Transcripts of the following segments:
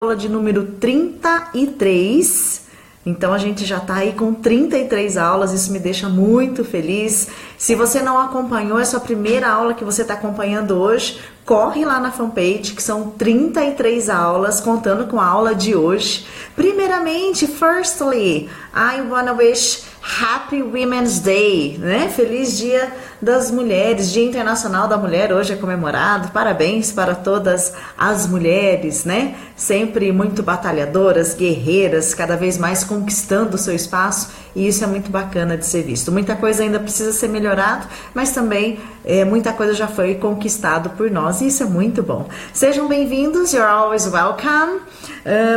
Aula de número 33. Então a gente já tá aí com 33 aulas, isso me deixa muito feliz. Se você não acompanhou essa primeira aula que você está acompanhando hoje, corre lá na fanpage, que são 33 aulas, contando com a aula de hoje. Primeiramente, firstly, I wanna wish Happy Women's Day, né? Feliz Dia das Mulheres, Dia Internacional da Mulher, hoje é comemorado. Parabéns para todas as mulheres, né? Sempre muito batalhadoras, guerreiras, cada vez mais conquistando o seu espaço, e isso é muito bacana de ser visto. Muita coisa ainda precisa ser melhorado, mas também muita coisa já foi conquistado por nós, e isso é muito bom. Sejam bem-vindos, you're always welcome,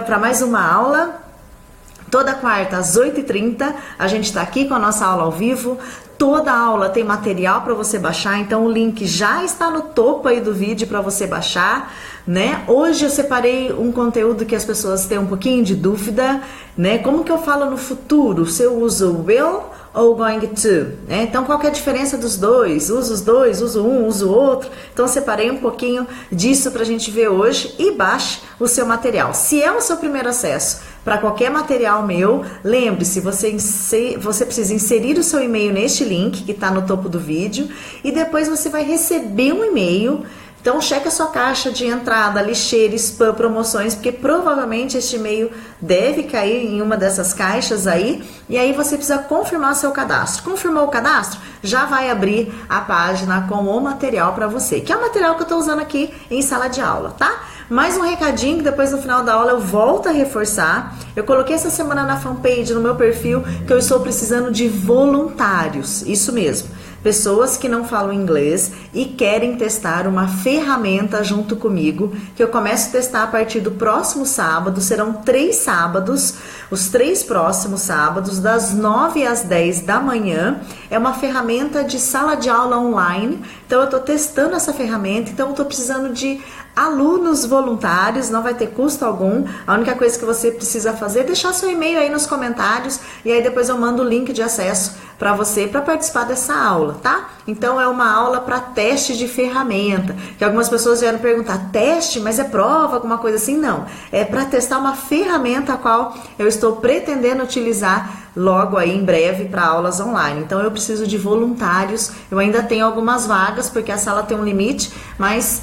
para mais uma aula. Toda quarta às 8h30 a gente está aqui com a nossa aula ao vivo. Toda aula tem material para você baixar, então o link já está no topo aí do vídeo para você baixar, né? Hoje eu separei um conteúdo que as pessoas têm um pouquinho de dúvida, né? Como que eu falo no futuro? Se eu uso will ou going to, né? Então qual que é a diferença dos dois? Uso os dois, uso um, uso o outro. Então separei um pouquinho disso pra gente ver hoje e baixe o seu material. Se é o seu primeiro acesso para qualquer material meu, lembre-se, você precisa inserir o seu e-mail neste link que está no topo do vídeo e depois você vai receber um e-mail. Então cheque a sua caixa de entrada, lixeira, spam, promoções, porque provavelmente este e-mail deve cair em uma dessas caixas aí, e aí você precisa confirmar seu cadastro. Confirmou o cadastro? Já vai abrir a página com o material para você, que é o material que eu estou usando aqui em sala de aula, tá? Mais um recadinho que depois no final da aula eu volto a reforçar. Eu coloquei essa semana na fanpage, no meu perfil, que eu estou precisando de voluntários, isso mesmo. Pessoas que não falam inglês e querem testar uma ferramenta junto comigo, que eu começo a testar a partir do próximo sábado. Serão 3 sábados, os 3 próximos sábados, das 9 às 10 da manhã. É uma ferramenta de sala de aula online, então eu estou testando essa ferramenta, então eu estou precisando de alunos voluntários, não vai ter custo algum. A única coisa que você precisa fazer é deixar seu e-mail aí nos comentários, e aí depois eu mando o link de acesso para você para participar dessa aula, tá? Então é uma aula para teste de ferramenta, que algumas pessoas vieram perguntar, teste, mas é prova, alguma coisa assim? Não, é para testar uma ferramenta a qual eu estou pretendendo utilizar logo aí em breve para aulas online. Então eu preciso de voluntários, eu ainda tenho algumas vagas porque a sala tem um limite, mas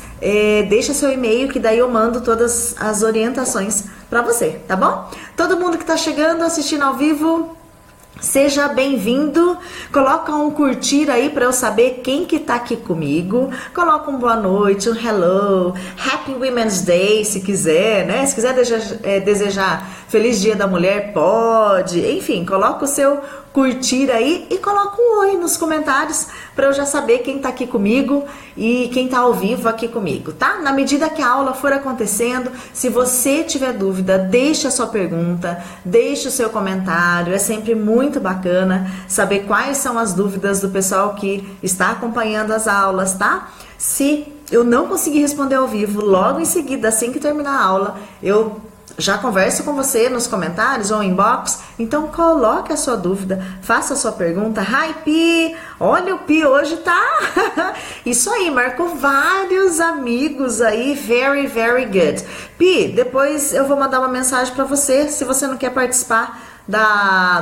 deixa seu e-mail que daí eu mando todas as orientações para você, tá bom? Todo mundo que está chegando, assistindo ao vivo, seja bem-vindo. Coloca um curtir aí para eu saber quem que tá aqui comigo. Coloca um boa noite, um hello, Happy Women's Day, se quiser, né? Se quiser desejar Feliz Dia da Mulher, pode. Enfim, coloca o seu curtir aí e coloca um oi nos comentários para eu já saber quem tá aqui comigo e quem tá ao vivo aqui comigo, tá? Na medida que a aula for acontecendo, se você tiver dúvida, deixe a sua pergunta, deixe o seu comentário. É sempre muito bacana saber quais são as dúvidas do pessoal que está acompanhando as aulas, tá? Se eu não conseguir responder ao vivo, logo em seguida, assim que terminar a aula, eu já converso com você nos comentários ou inbox, então coloque a sua dúvida, faça a sua pergunta. Hi, Pi! Olha, o Pi hoje tá... Isso aí, marcou vários amigos aí, very, very good. Pi, depois eu vou mandar uma mensagem para você, se você não quer participar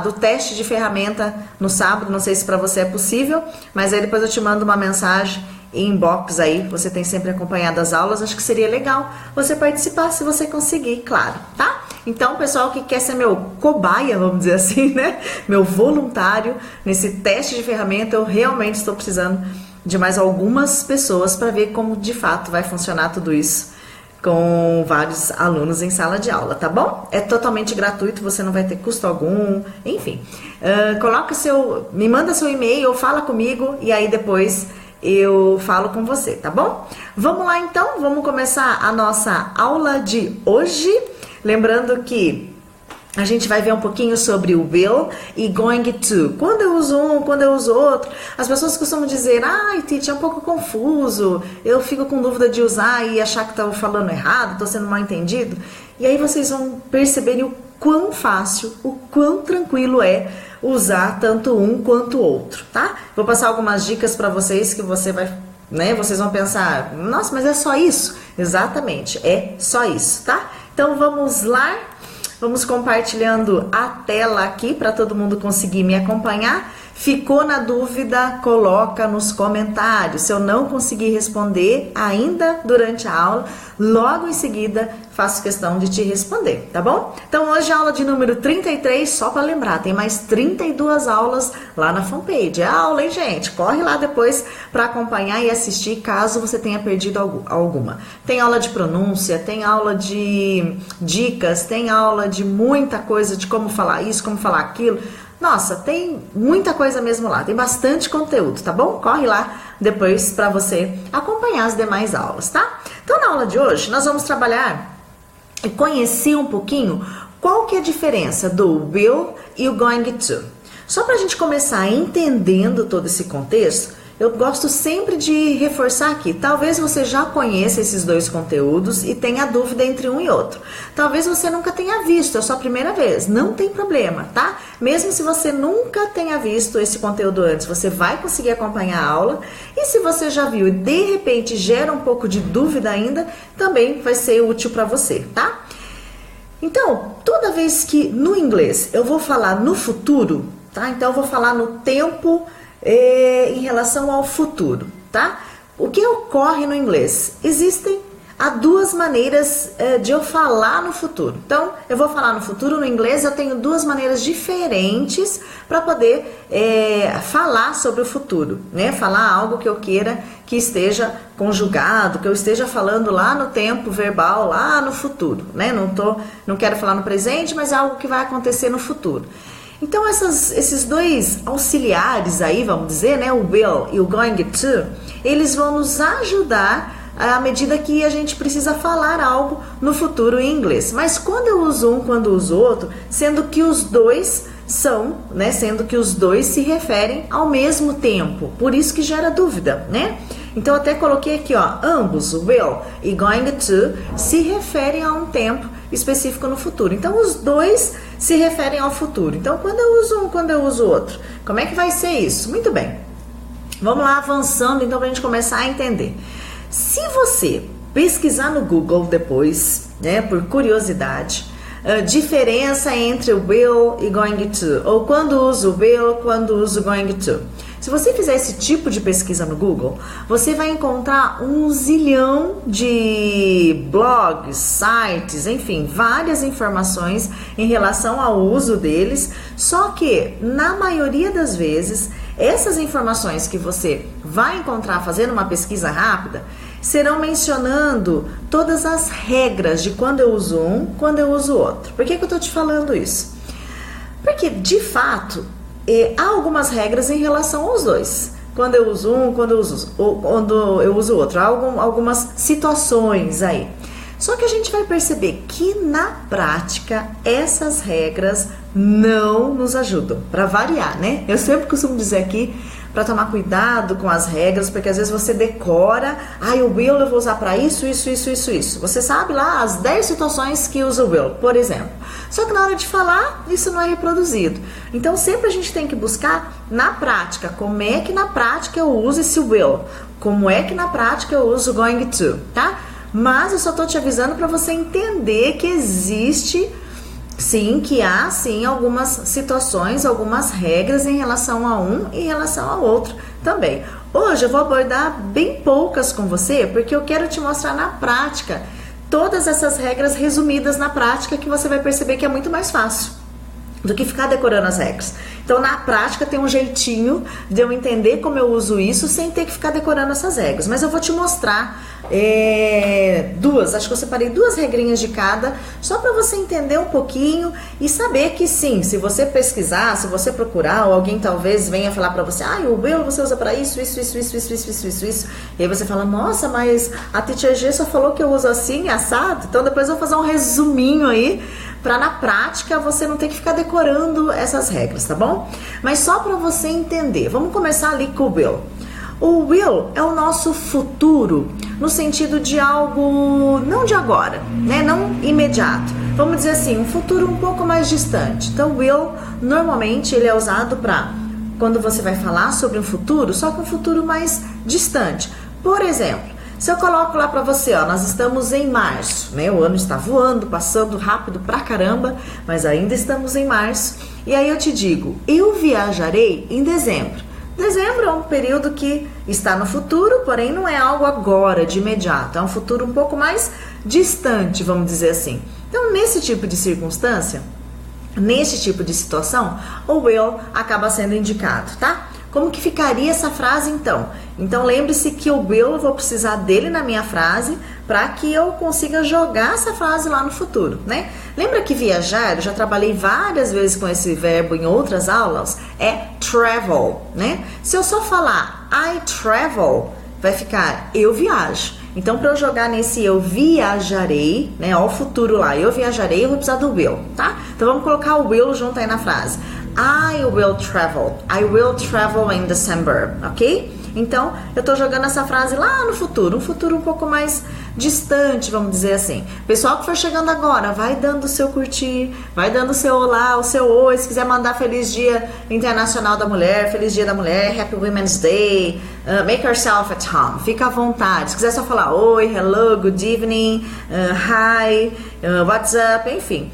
do teste de ferramenta no sábado, não sei se para você é possível, mas aí depois eu te mando uma mensagem inbox aí, você tem sempre acompanhado as aulas, acho que seria legal você participar se você conseguir, claro, tá? Então, pessoal que quer ser meu cobaia, vamos dizer assim, né? Meu voluntário nesse teste de ferramenta, eu realmente estou precisando de mais algumas pessoas para ver como de fato vai funcionar tudo isso com vários alunos em sala de aula, tá bom? É totalmente gratuito, você não vai ter custo algum, enfim. Me manda seu e-mail ou fala comigo e aí depois eu falo com você, tá bom? Vamos lá então, vamos começar a nossa aula de hoje. Lembrando que a gente vai ver um pouquinho sobre o will e going to. Quando eu uso um, quando eu uso outro. As pessoas costumam dizer, ai, Titi, é um pouco confuso, eu fico com dúvida de usar e achar que estou falando errado, estou sendo mal entendido. E aí vocês vão perceberem o quão fácil, o quão tranquilo é usar tanto um quanto o outro, tá? Vou passar algumas dicas para vocês que você vai, né? Vocês vão pensar, nossa, mas é só isso? Exatamente, é só isso, tá? Então vamos lá, vamos compartilhando a tela aqui para todo mundo conseguir me acompanhar. Ficou na dúvida? Coloca nos comentários. Se eu não conseguir responder ainda durante a aula, logo em seguida faço questão de te responder, tá bom? Então hoje é a aula de número 33, só para lembrar, tem mais 32 aulas lá na fanpage. É a aula, hein, gente? Corre lá depois para acompanhar e assistir, caso você tenha perdido alguma. Tem aula de pronúncia, tem aula de dicas, tem aula de muita coisa, de como falar isso, como falar aquilo. Nossa, tem muita coisa mesmo lá, tem bastante conteúdo, tá bom? Corre lá depois para você acompanhar as demais aulas, tá? Então na aula de hoje nós vamos trabalhar e conhecer um pouquinho qual que é a diferença do will e o going to. Só para a gente começar entendendo todo esse contexto, eu gosto sempre de reforçar aqui, talvez você já conheça esses dois conteúdos e tenha dúvida entre um e outro. Talvez você nunca tenha visto, é a sua primeira vez, não tem problema, tá? Mesmo se você nunca tenha visto esse conteúdo antes, você vai conseguir acompanhar a aula. E se você já viu e de repente gera um pouco de dúvida ainda, também vai ser útil para você, tá? Então, toda vez que no inglês eu vou falar no futuro, tá? Então eu vou falar no tempo em relação ao futuro, tá? O que ocorre no inglês? Há duas maneiras de eu falar no futuro. Então, eu vou falar no futuro no inglês, eu tenho duas maneiras diferentes para poder falar sobre o futuro, né? Falar algo que eu queira que esteja conjugado, que eu esteja falando lá no tempo verbal, lá no futuro, né? Não quero falar no presente, mas é algo que vai acontecer no futuro. Então esses dois auxiliares aí, vamos dizer, né, o will e o going to, eles vão nos ajudar à medida que a gente precisa falar algo no futuro em inglês. Mas quando eu uso um, quando eu uso outro, sendo que os dois se referem ao mesmo tempo, por isso que gera dúvida, né? Então eu até coloquei aqui, ó, ambos, will e going to, se referem a um tempo específico no futuro. Então os dois se referem ao futuro. Então quando eu uso um, quando eu uso o outro, como é que vai ser isso? Muito bem, vamos lá avançando então para a gente começar a entender. Se você pesquisar no Google depois, né, por curiosidade, diferença entre o will e going to, ou quando uso o will, quando uso going to. Se você fizer esse tipo de pesquisa no Google, você vai encontrar um zilhão de blogs, sites, enfim, várias informações em relação ao uso deles, só que na maioria das vezes, essas informações que você vai encontrar fazendo uma pesquisa rápida, serão mencionando todas as regras de quando eu uso um, quando eu uso outro. Por que eu estou te falando isso? Porque, de fato, há algumas regras em relação aos dois. Quando eu uso um, quando eu uso outro. Há algumas situações aí. Só que a gente vai perceber que, na prática, essas regras não nos ajudam. Para variar, né? Eu sempre costumo dizer aqui para tomar cuidado com as regras, porque às vezes você decora, o will eu vou usar para isso. Você sabe lá as 10 situações que usa o will, por exemplo. Só que na hora de falar, isso não é reproduzido. Então sempre a gente tem que buscar na prática, como é que na prática eu uso esse will, como é que na prática eu uso going to, tá? Mas eu só tô te avisando para você entender que existe sim, que há sim algumas situações, algumas regras em relação a um e em relação ao outro também. Hoje eu vou abordar bem poucas com você, porque eu quero te mostrar na prática todas essas regras resumidas na prática, que você vai perceber que é muito mais fácil do que ficar decorando as regras. Então, na prática, tem um jeitinho de eu entender como eu uso isso sem ter que ficar decorando essas regras. Mas eu vou te mostrar acho que eu separei 2 regrinhas de cada, só para você entender um pouquinho e saber que sim, se você pesquisar, se você procurar, ou alguém talvez venha falar para você, o will você usa para isso. E aí você fala, nossa, mas a Teacher G só falou que eu uso assim, assado. Então depois eu vou fazer um resuminho aí, para na prática você não ter que ficar decorando essas regras, tá bom? Mas só para você entender, vamos começar ali com o will. O will é o nosso futuro, no sentido de algo não de agora, né? Não imediato. Vamos dizer assim, um futuro um pouco mais distante. Então, will, normalmente, ele é usado para quando você vai falar sobre um futuro, só que um futuro mais distante. Por exemplo, Se eu coloco lá pra você, ó, nós estamos em março, né? O ano está voando, passando rápido pra caramba, mas ainda estamos em março. E aí eu te digo, eu viajarei em dezembro. Dezembro é um período que está no futuro, porém não é algo agora, de imediato. É um futuro um pouco mais distante, vamos dizer assim. Então, nesse tipo de circunstância, nesse tipo de situação, o will acaba sendo indicado, tá? Como que ficaria essa frase então? Então lembre-se que o will eu vou precisar dele na minha frase para que eu consiga jogar essa frase lá no futuro, né? Lembra que viajar, eu já trabalhei várias vezes com esse verbo em outras aulas, é travel, né? Se eu só falar I travel, vai ficar eu viajo. Então, para eu jogar nesse eu viajarei, né? Ó, o futuro lá, eu viajarei, eu vou precisar do will, tá? Então, vamos colocar o will junto aí na frase. I will travel. I will travel in December, ok? Então, eu tô jogando essa frase lá no futuro, um futuro um pouco mais distante, vamos dizer assim. Pessoal que for chegando agora, vai dando o seu curtir, vai dando o seu olá, o seu oi. Se quiser mandar Feliz Dia Internacional da Mulher, Feliz Dia da Mulher, Happy Women's Day, make yourself at home, fica à vontade. Se quiser só falar oi, hello, good evening, hi, what's up, enfim.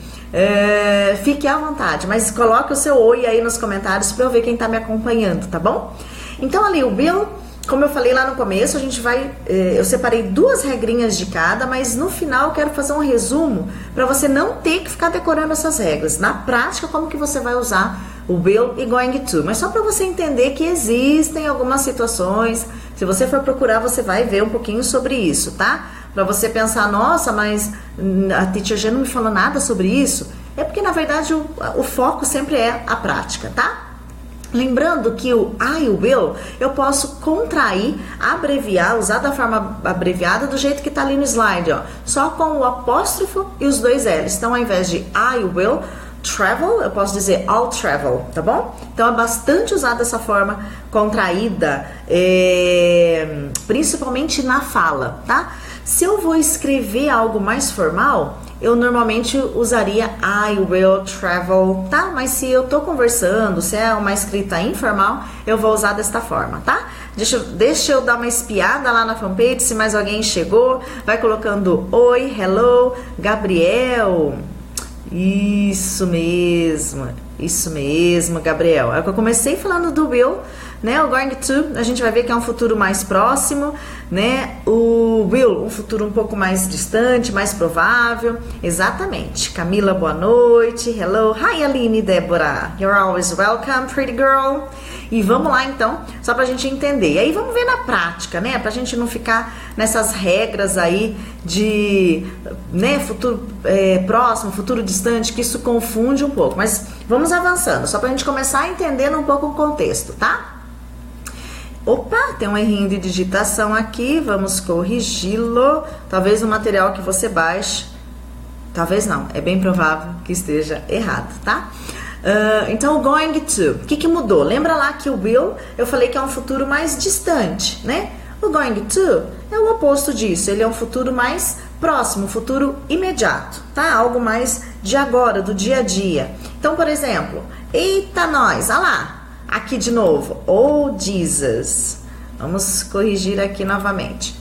Fique à vontade, mas coloque o seu oi aí nos comentários para eu ver quem tá me acompanhando, tá bom? Então ali o will, como eu falei lá no começo, a gente vai, eu separei duas regrinhas de cada, mas no final eu quero fazer um resumo para você não ter que ficar decorando essas regras. Na prática, como que você vai usar o will e going to, mas só para você entender que existem algumas situações, se você for procurar você vai ver um pouquinho sobre isso, tá? Para você pensar, nossa, mas a Teacher G não me falou nada sobre isso. É porque, na verdade, o foco sempre é a prática, tá? Lembrando que o I will, eu posso contrair, abreviar, usar da forma abreviada do jeito que tá ali no slide, ó. Só com o apóstrofo e os dois L's. Então, ao invés de I will travel, eu posso dizer I'll travel, tá bom? Então, é bastante usada essa forma contraída, principalmente na fala, tá? Se eu vou escrever algo mais formal, eu normalmente usaria I will travel, tá? Mas se eu tô conversando, se é uma escrita informal, eu vou usar desta forma, tá? Deixa eu dar uma espiada lá na fanpage, se mais alguém chegou, vai colocando oi, hello, Gabriel. Isso mesmo, Gabriel. É que eu comecei falando do will, né? O going to, a gente vai ver que é um futuro mais próximo, né? O will, um futuro um pouco mais distante, mais provável. Exatamente. Camila, boa noite. Hello. Hi, Aline, Débora. You're always welcome, pretty girl. E vamos lá, então, só pra gente entender. E aí vamos ver na prática, né? Pra gente não ficar nessas regras aí de, né, futuro próximo, futuro distante, que isso confunde um pouco. Mas vamos avançando, só pra gente começar entendendo um pouco o contexto, tá? Opa, tem um errinho de digitação aqui, vamos corrigi-lo. Talvez o material que você baixe, talvez não, é bem provável que esteja errado, tá? Então, o going to, o que mudou? Lembra lá que o will, eu falei que é um futuro mais distante, né? O going to é o oposto disso, ele é um futuro mais próximo, um futuro imediato, tá? Algo mais de agora, do dia a dia. Então, por exemplo, eita nós, olha lá. Aqui de novo, oh Jesus. Vamos corrigir aqui novamente.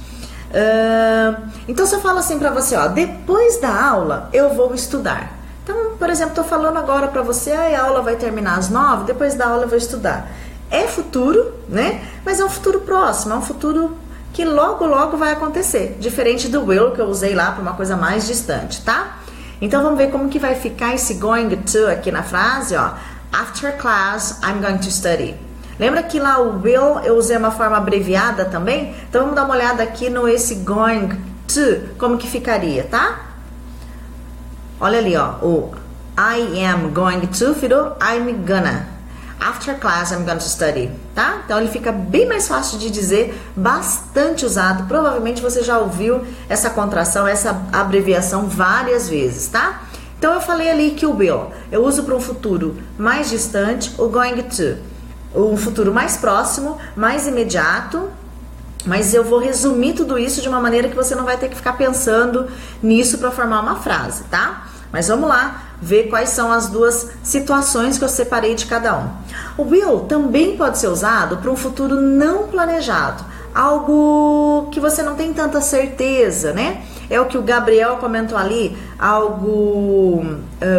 Então, se eu falo assim pra você, ó, depois da aula eu vou estudar. Então, por exemplo, tô falando agora pra você, a aula vai terminar às 9, depois da aula eu vou estudar. É futuro, né? Mas é um futuro próximo, é um futuro que logo, logo vai acontecer. Diferente do will, que eu usei lá pra uma coisa mais distante, tá? Então, vamos ver como que vai ficar esse going to aqui na frase, ó. After class, I'm going to study. Lembra que lá o will eu usei uma forma abreviada também? Então vamos dar uma olhada aqui no esse going to, como que ficaria, tá? Olha ali, ó, o I am going to virou I'm gonna. After class, I'm going to study, tá? Então ele fica bem mais fácil de dizer, bastante usado. Provavelmente você já ouviu essa contração, essa abreviação várias vezes, tá? Então eu falei ali que o will eu uso para um futuro mais distante, o going to, um futuro mais próximo, mais imediato, mas eu vou resumir tudo isso de uma maneira que você não vai ter que ficar pensando nisso para formar uma frase, tá? Mas vamos lá ver quais são as duas situações que eu separei de cada um. O will também pode ser usado para um futuro não planejado. algo que você não tem tanta certeza, né? É o que o Gabriel comentou ali, algo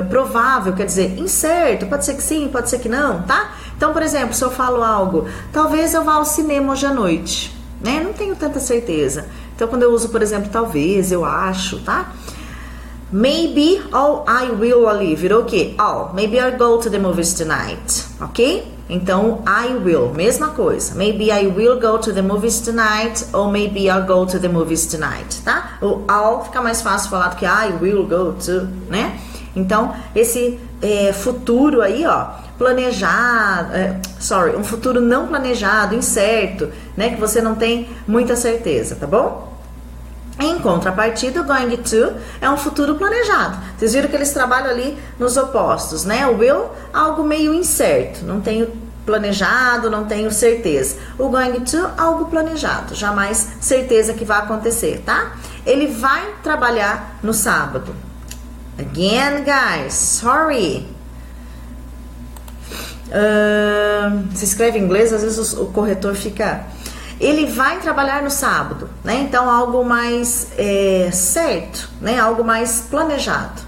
provável, quer dizer, incerto, pode ser que sim, pode ser que não, tá? Então, por exemplo, se eu falo algo, talvez eu vá ao cinema hoje à noite, né? Não tenho tanta certeza. Então, quando eu uso, por exemplo, talvez, eu acho, tá? Maybe or I will ali, virou o quê? Oh, maybe I'll go to the movies tonight, ok? Então, I will, mesma coisa. Maybe I will go to the movies tonight, ou maybe I'll go to the movies tonight, tá? O I'll fica mais fácil falar do que I will go to, né? Então, esse futuro aí, ó, planejado, um futuro não planejado, incerto, né? Que você não tem muita certeza, tá bom? Em contrapartida, o going to é um futuro planejado. Vocês viram que eles trabalham ali nos opostos, né? O will, algo meio incerto. Não tenho planejado, não tenho certeza. O going to, algo planejado. Jamais certeza que vai acontecer, tá? Ele vai trabalhar no sábado. Again, guys, sorry. Se escreve em inglês, às vezes o corretor fica... Ele vai trabalhar no sábado, né? Então, algo mais certo, né? Algo mais planejado.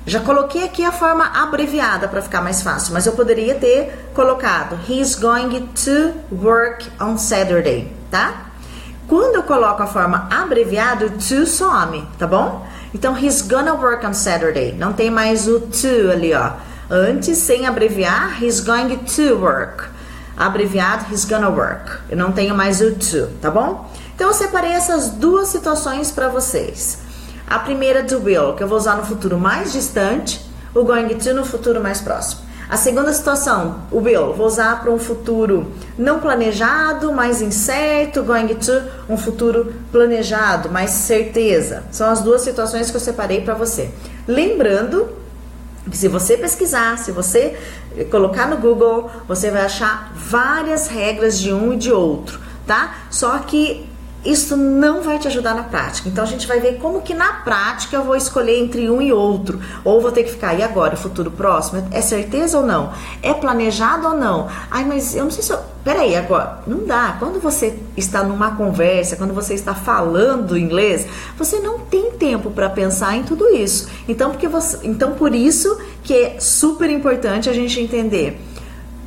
Já coloquei aqui a forma abreviada para ficar mais fácil, mas eu poderia ter colocado He's going to work on Saturday, tá? Quando eu coloco a forma abreviada, o to some, tá bom? Então, he's gonna work on Saturday. Não tem mais o to ali, ó. Antes, sem abreviar, he's going to work. Abreviado, he's gonna work. Eu não tenho mais o to, tá bom? Então, eu separei essas duas situações para vocês. A primeira do will, que eu vou usar no futuro mais distante, o going to no futuro mais próximo. A segunda situação, o will, vou usar para um futuro não planejado, mais incerto, going to, um futuro planejado, mais certeza. São as duas situações que eu separei para você. Lembrando que se você pesquisar, se você colocar no Google, você vai achar várias regras de um e de outro, tá? Só que isso não vai te ajudar na prática. Então a gente vai ver como que na prática eu vou escolher entre um e outro. Ou vou ter que ficar, e agora, futuro próximo? É certeza ou não? É planejado ou não? Ai, mas eu não sei se eu... Peraí, agora, não dá. Quando você está numa conversa, quando você está falando inglês, você não tem tempo para pensar em tudo isso. Então, por isso que é super importante a gente entender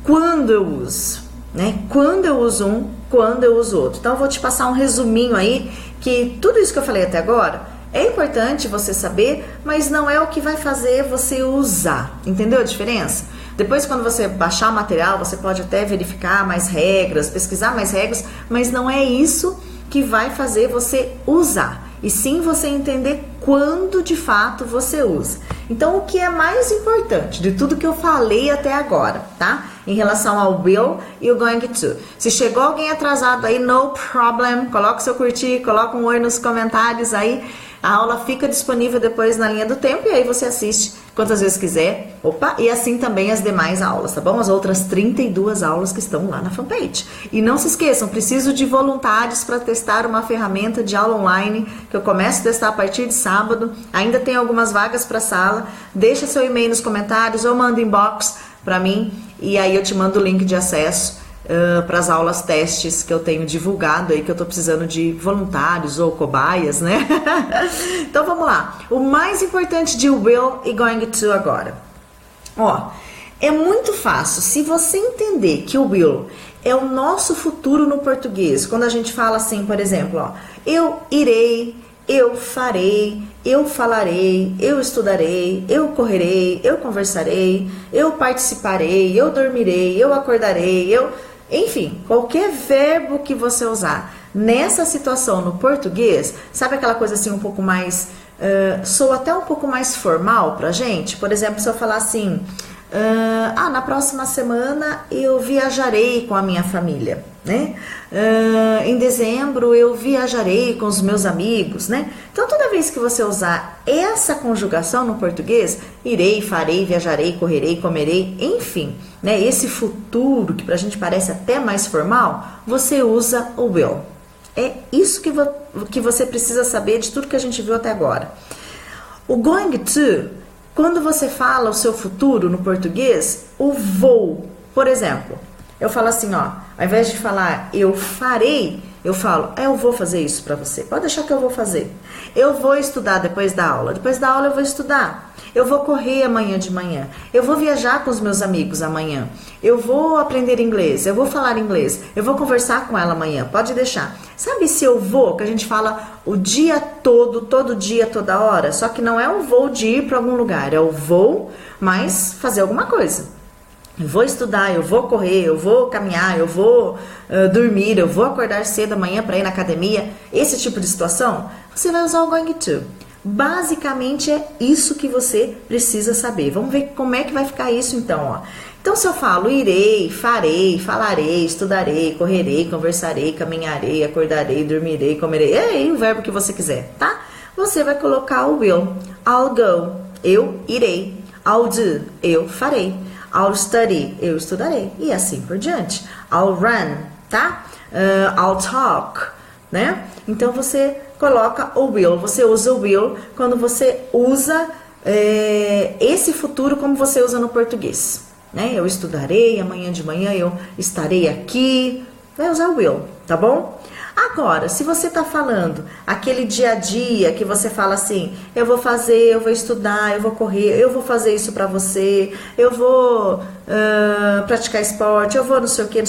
quando eu uso, né? Quando eu uso um, quando eu uso outro. Então eu vou te passar um resuminho aí, que tudo isso que eu falei até agora é importante você saber, mas não é o que vai fazer você usar. Entendeu a diferença? Depois, quando você baixar o material, você pode até verificar mais regras, pesquisar mais regras, mas não é isso que vai fazer você usar, e sim você entender quando de fato você usa. Então, o que é mais importante de tudo que eu falei até agora, tá? Em relação ao will e o going to. Se chegou alguém atrasado aí, no problem, coloca o seu curtir, coloca um oi nos comentários aí. A aula fica disponível depois na linha do tempo e aí você assiste quantas vezes quiser. Opa, e assim também as demais aulas, tá bom? As outras 32 aulas que estão lá na fanpage. E não se esqueçam, preciso de voluntários para testar uma ferramenta de aula online que eu começo a testar a partir de sábado. Ainda tem algumas vagas para sala. Deixa seu e-mail nos comentários ou manda inbox para mim e aí eu te mando o link de acesso para as aulas testes que eu tenho divulgado aí, que eu tô precisando de voluntários ou cobaias, né? Então vamos lá. O mais importante de will e going to agora. Ó, é muito fácil. Se você entender que o will é o nosso futuro no português, quando a gente fala assim, por exemplo, ó, eu irei, eu farei, eu falarei, eu estudarei, eu correrei, eu conversarei, eu participarei, eu dormirei, eu acordarei, enfim, qualquer verbo que você usar nessa situação no português, sabe aquela coisa assim um pouco mais, soa até um pouco mais formal pra gente? Por exemplo, se eu falar assim, na próxima semana eu viajarei com a minha família, né? Em dezembro eu viajarei com os meus amigos, né? Então toda vez que você usar essa conjugação no português, irei, farei, viajarei, correrei, comerei, enfim, né? Esse futuro que pra gente parece até mais formal, você usa o will. É isso que você precisa saber de tudo que a gente viu até agora. O going to, quando você fala o seu futuro no português, o vou, por exemplo, eu falo assim, ó, ao invés de falar eu farei, eu falo, eu vou fazer isso pra você. Pode deixar que eu vou fazer. Eu vou estudar depois da aula. Depois da aula eu vou estudar. Eu vou correr amanhã de manhã. Eu vou viajar com os meus amigos amanhã. Eu vou aprender inglês. Eu vou falar inglês. Eu vou conversar com ela amanhã. Pode deixar. Sabe esse eu vou, que a gente fala o dia todo dia, toda hora? Só que não é o voo de ir para algum lugar. É o vou, mas fazer alguma coisa. Eu vou estudar, eu vou correr, eu vou caminhar, eu vou dormir, eu vou acordar cedo amanhã para ir na academia. Esse tipo de situação, você vai usar o going to. Basicamente é isso que você precisa saber. Vamos ver como é que vai ficar isso então, ó. Então se eu falo irei, farei, falarei, estudarei, correrei, conversarei, caminharei, acordarei, dormirei, comerei, o verbo que você quiser, tá? Você vai colocar o will. I'll go, eu irei. I'll do, eu farei. I'll study, eu estudarei. E assim por diante. I'll run, tá? I'll talk, né? Então você coloca o will. Você usa o will quando você usa esse futuro como você usa no português, né? Eu estudarei, amanhã de manhã eu estarei aqui. Vai usar o will, tá bom? Agora, se você tá falando aquele dia a dia que você fala assim, eu vou fazer, eu vou estudar, eu vou correr, eu vou fazer isso pra você, eu vou praticar esporte, eu vou não sei o que,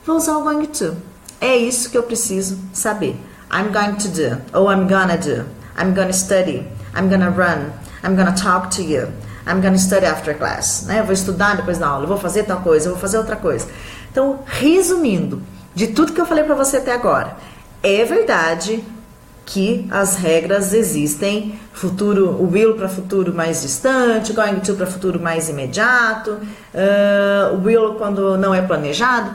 vou usar o going to. É isso que eu preciso saber. I'm going to do, ou I'm gonna do, I'm gonna study, I'm gonna run, I'm gonna talk to you, I'm gonna study after class, né? Eu vou estudar depois da aula, eu vou fazer tal coisa, eu vou fazer outra coisa. Então, resumindo, de tudo que eu falei pra você até agora, é verdade que as regras existem, futuro, o will para futuro mais distante, going to para futuro mais imediato, o will quando não é planejado.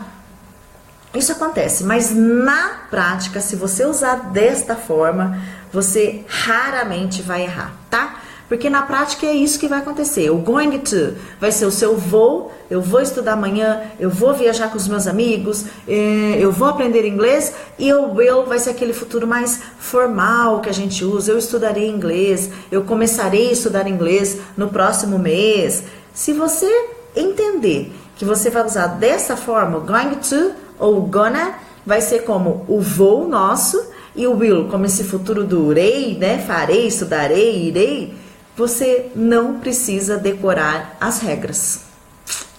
Isso acontece, mas na prática, se você usar desta forma, você raramente vai errar, tá? Porque na prática é isso que vai acontecer. O going to vai ser o seu vou, eu vou estudar amanhã, eu vou viajar com os meus amigos, eu vou aprender inglês, e o will vai ser aquele futuro mais formal que a gente usa. Eu estudarei inglês, eu começarei a estudar inglês no próximo mês. Se você entender que você vai usar dessa forma, o going to ou gonna vai ser como o vou nosso, e o will como esse futuro do irei, né? Farei, estudarei, irei. Você não precisa decorar as regras.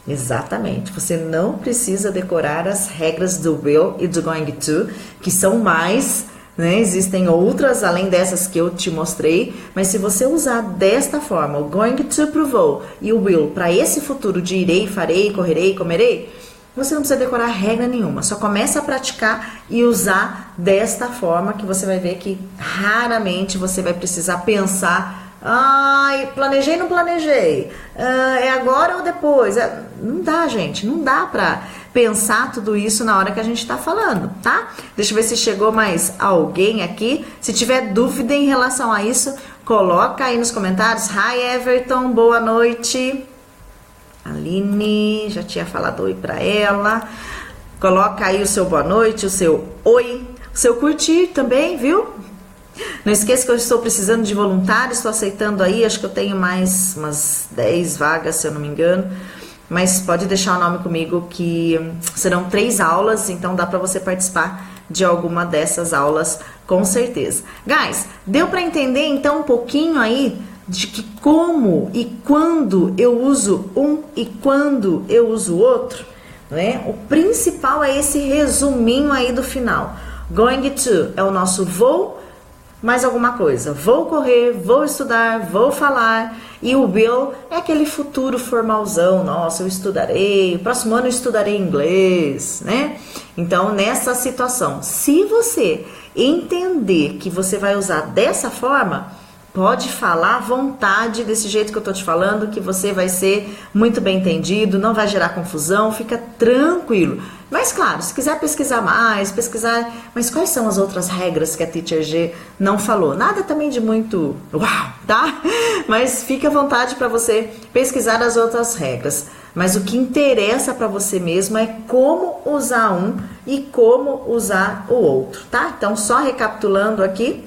Exatamente, você não precisa decorar as regras do will e do going to, que são mais, né? Existem outras além dessas que eu te mostrei, mas se você usar desta forma, o going to pro vou e o will para esse futuro de irei, farei, correrei, comerei, você não precisa decorar regra nenhuma, só começa a praticar e usar desta forma que você vai ver que raramente você vai precisar pensar. Ai, planejei, não planejei, é agora ou depois? Não dá, gente, não dá pra pensar tudo isso na hora que a gente tá falando, tá? Deixa eu ver se chegou mais alguém aqui. Se tiver dúvida em relação a isso, coloca aí nos comentários. Hi Everton, boa noite. Aline, já tinha falado oi pra ela. Coloca aí o seu boa noite, o seu oi, o seu curtir também, viu? Não esqueça que eu estou precisando de voluntários, estou aceitando aí, acho que eu tenho mais umas 10 vagas, se eu não me engano. Mas pode deixar o nome comigo que serão 3 aulas, então dá para você participar de alguma dessas aulas com certeza. Guys, deu para entender então um pouquinho aí de que como e quando eu uso um e quando eu uso o outro, né? O principal é esse resuminho aí do final. Going to é o nosso vou, mais alguma coisa. Vou correr, vou estudar, vou falar. E o will é aquele futuro formalzão. Nossa, eu estudarei, próximo ano eu estudarei inglês, né? Então, nessa situação, se você entender que você vai usar dessa forma, pode falar à vontade, desse jeito que eu tô te falando, que você vai ser muito bem entendido, não vai gerar confusão, fica tranquilo. Mas claro, se quiser pesquisar mais, mas quais são as outras regras que a Teacher G não falou? Nada também de muito uau, tá? Mas fique à vontade para você pesquisar as outras regras. Mas o que interessa para você mesmo é como usar um e como usar o outro, tá? Então, só recapitulando aqui,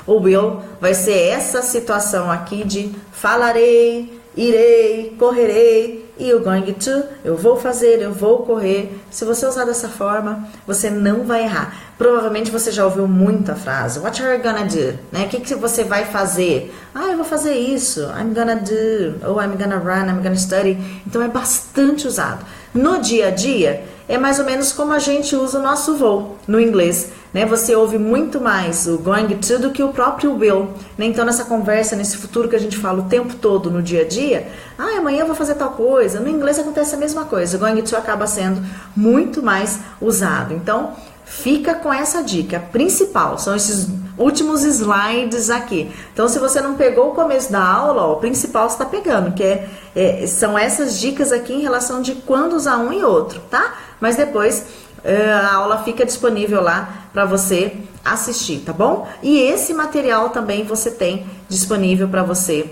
o will vai ser essa situação aqui de falarei, irei, correrei, e o going to, eu vou fazer, eu vou correr. Se você usar dessa forma, você não vai errar. Provavelmente você já ouviu muito a frase what are you gonna do? Né? O que você vai fazer? Eu vou fazer isso. I'm gonna do. Ou I'm gonna run, I'm gonna study. Então é bastante usado. No dia a dia, é mais ou menos como a gente usa o nosso vou no inglês, né? Você ouve muito mais o going to do que o próprio will, né? Então nessa conversa, nesse futuro que a gente fala o tempo todo no dia a dia, amanhã eu vou fazer tal coisa. No inglês acontece a mesma coisa, o going to acaba sendo muito mais usado. Então fica com essa dica principal, são esses últimos slides aqui. Então se você não pegou o começo da aula, o principal você está pegando, que são essas dicas aqui em relação de quando usar um e outro, tá? Mas depois a aula fica disponível lá para você assistir, tá bom? E esse material também você tem disponível para você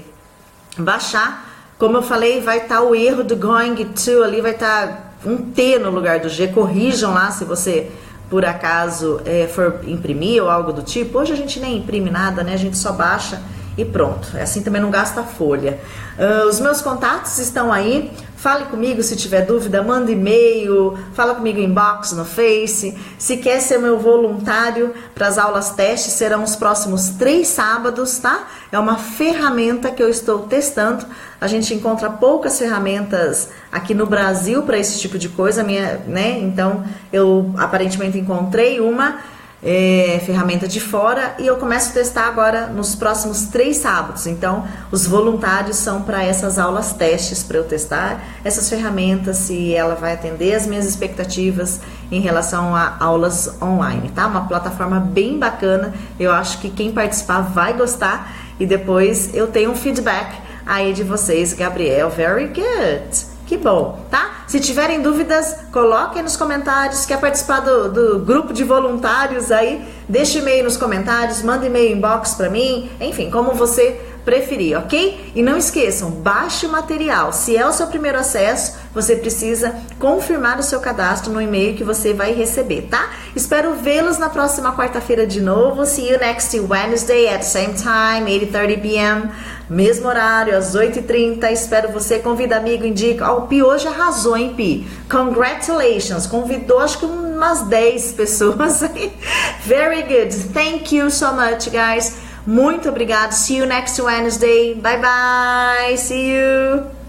baixar. Como eu falei, vai estar o erro do going to ali, vai estar um T no lugar do G. Corrijam lá se você por acaso for imprimir ou algo do tipo. Hoje a gente nem imprime nada, né? A gente só baixa e pronto. Assim também não gasta folha. Os meus contatos estão aí. Fale comigo se tiver dúvida, manda e-mail, fala comigo em inbox no Face. Se quer ser meu voluntário para as aulas testes, serão os próximos 3 sábados, tá? É uma ferramenta que eu estou testando. A gente encontra poucas ferramentas aqui no Brasil para esse tipo de coisa, né? Então eu aparentemente encontrei uma ferramenta de fora e eu começo a testar agora nos próximos 3 sábados. Então os voluntários são para essas aulas testes, para eu testar essas ferramentas, se ela vai atender as minhas expectativas em relação a aulas online, tá? Uma plataforma bem bacana, eu acho que quem participar vai gostar e depois eu tenho um feedback aí de vocês. Gabriel, very good. Que bom, tá? Se tiverem dúvidas, coloquem nos comentários. Quer participar do grupo de voluntários aí? Deixa e-mail nos comentários, manda e-mail inbox pra mim. Enfim, como você preferir, ok? E não esqueçam, baixe o material. Se é o seu primeiro acesso, você precisa confirmar o seu cadastro no e-mail que você vai receber, tá? Espero vê-los na próxima quarta-feira de novo. See you next Wednesday at the same time, 8:30 p.m. Mesmo horário, às 8h30. Espero você. Convida amigo, indica. O Pi hoje arrasou, hein, Pi? Congratulations. Convidou, acho que umas 10 pessoas aí. Very good. Thank you so much, guys. Muito obrigado. See you next Wednesday. Bye, bye. See you.